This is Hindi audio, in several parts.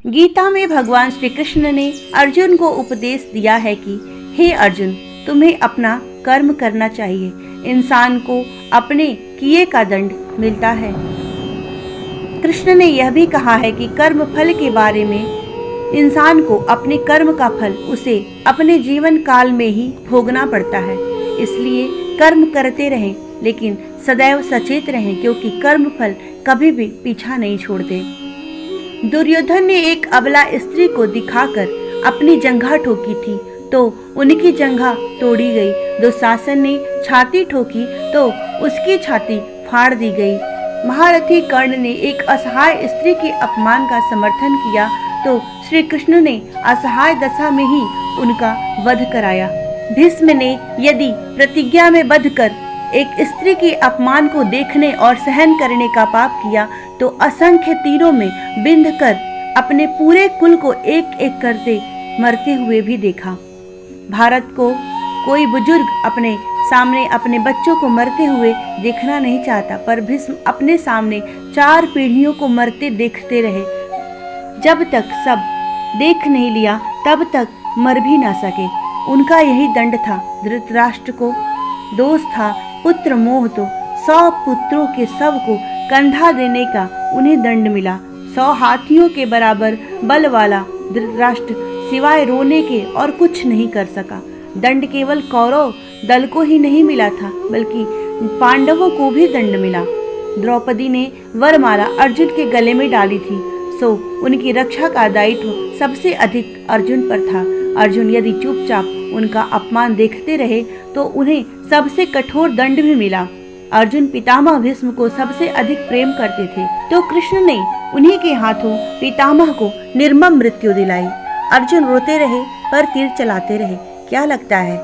गीता में भगवान श्री कृष्ण ने अर्जुन को उपदेश दिया है कि हे अर्जुन, तुम्हें अपना कर्म करना चाहिए। इंसान को अपने किए का दंड मिलता है। कृष्ण ने यह भी कहा है कि कर्म फल के बारे में इंसान को अपने कर्म का फल उसे अपने जीवन काल में ही भोगना पड़ता है। इसलिए कर्म करते रहें, लेकिन सदैव सचेत रहें, क्योंकि कर्म फल कभी भी पीछा नहीं छोड़ते। दुर्योधन ने एक अबला स्त्री को दिखाकर अपनी जंघा ठोकी थी तो उनकी जंघा तोड़ी गई। दुशासन ने छाती ठोकी तो उसकी छाती फाड़ दी गई। महारथी कर्ण ने एक असहाय स्त्री के अपमान का समर्थन किया तो श्री कृष्ण ने असहाय दशा में ही उनका वध कराया। भीष्म ने यदि प्रतिज्ञा में बंध कर एक स्त्री के अपमान को देखने और सहन करने का पाप किया तो असंख्य तीरों में बिंध कर अपने पूरे कुल को एक एक करते मरते हुए भी देखा। भारत को कोई बुजुर्ग अपने सामने अपने बच्चों को मरते हुए देखना नहीं चाहता, पर भीष्म अपने सामने 4 पीढ़ियों को मरते देखते रहे। जब तक सब देख नहीं लिया तब तक मर भी ना सके। उनका यही दंड था। धृतराष्ट्र को दोष था पुत्र मोह, तो 100 पुत्रों के शव को कंधा देने का उन्हें दंड मिला। 100 हाथियों के बराबर बल वाला धृतराष्ट्र सिवाय रोने के और कुछ नहीं कर सका। दंड केवल कौरव दल को ही नहीं मिला था, बल्कि पांडवों को भी दंड मिला। द्रौपदी ने वरमाला अर्जुन के गले में डाली थी, सो उनकी रक्षा का दायित्व सबसे अधिक अर्जुन पर था। अर्जुन यदि चुपचाप उनका अपमान देखते रहे तो उन्हें सबसे कठोर दंड भी मिला। अर्जुन पितामह भीष्म को सबसे अधिक प्रेम करते थे, तो कृष्ण ने उन्हीं के हाथों पितामह को निर्मम मृत्यु दिलाई। अर्जुन रोते रहे पर तीर चलाते रहे। क्या लगता है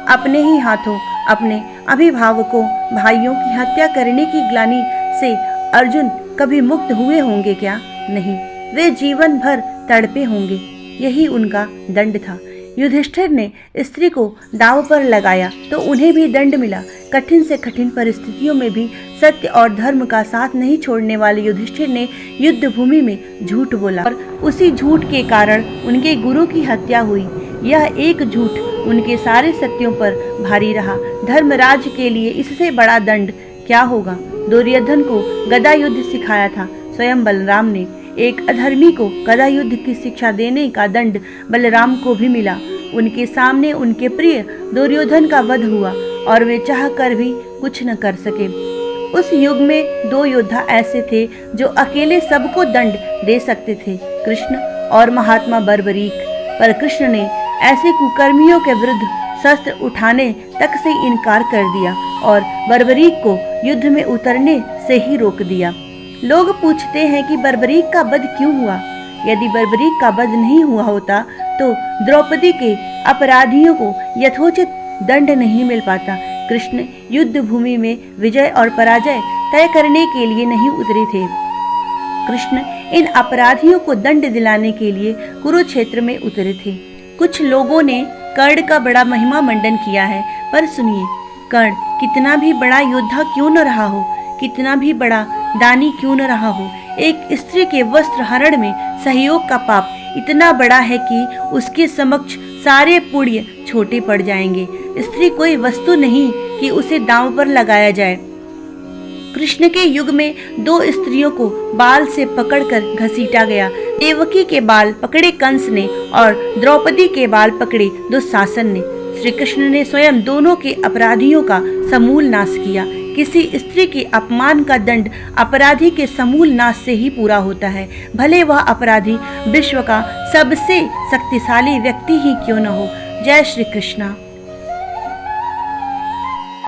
अपने ही हाथों अपने अभिभावकों भाइयों की हत्या करने की ग्लानि से अर्जुन कभी मुक्त हुए होंगे क्या? नहीं, वे जीवन भर तड़पे होंगे। यही उनका दंड था। युधिष्ठिर ने स्त्री को दांव पर लगाया तो उन्हें भी दंड मिला। कठिन से कठिन परिस्थितियों में भी सत्य और धर्म का साथ नहीं छोड़ने वाले युधिष्ठिर ने युद्ध भूमि में झूठ बोला और उसी झूठ के कारण उनके गुरु की हत्या हुई। यह एक झूठ उनके सारे सत्यों पर भारी रहा। धर्मराज के लिए इससे बड़ा दंड क्या होगा? दुर्योधन को गदा युद्ध सिखाया था स्वयं बलराम ने। एक अधर्मी को गदा युद्ध की शिक्षा देने का दंड बलराम को भी मिला। उनके सामने उनके प्रिय दुर्योधन का वध हुआ और वे चाह कर भी कुछ न कर सके। उस युग में 2 योद्धा ऐसे थे जो अकेले सबको दंड दे सकते थे, कृष्ण और महात्मा बर्बरीक। पर कृष्ण ने ऐसे कुकर्मियों के विरुद्ध शस्त्र उठाने तक से इनकार कर दिया और बर्बरीक को युद्ध में उतरने से ही रोक दिया। लोग पूछते हैं कि बर्बरीक का वध क्यों हुआ? यदि बर्बरीक का वध नहीं हुआ होता तो द्रौपदी के अपराधियों को यथोचित दंड नहीं मिल पाता। कृष्ण युद्ध भूमि में विजय और पराजय तय करने के लिए नहीं उतरे थे। कृष्ण इन अपराधियों को दंड दिलाने के लिए कुरुक्षेत्र में उतरे थे। कुछ लोगों ने कर्ण का बड़ा महिमा मंडन किया है, पर सुनिए, कर्ण कितना भी बड़ा योद्धा क्यों न रहा हो, कितना भी बड़ा दानी क्यों न रहा हो, एक स्त्री के वस्त्र हरण में सहयोग का पाप इतना बड़ा है कि उसके समक्ष सारे पुण्य छोटे पड़ जाएंगे। स्त्री कोई वस्तु नहीं कि उसे दांव पर लगाया जाए। कृष्ण के युग में 2 स्त्रियों को बाल से पकड़कर घसीटा गया। देवकी के बाल पकड़े कंस ने और द्रौपदी के बाल पकड़े दुशासन ने। श्री कृष्ण ने स्वयं दोनों के अपराधियों का समूल नाश किया। किसी स्त्री के अपमान का दंड अपराधी के समूल नाश से ही पूरा होता है, भले वह अपराधी विश्व का सबसे शक्तिशाली व्यक्ति ही क्यों न हो। जय श्री कृष्ण।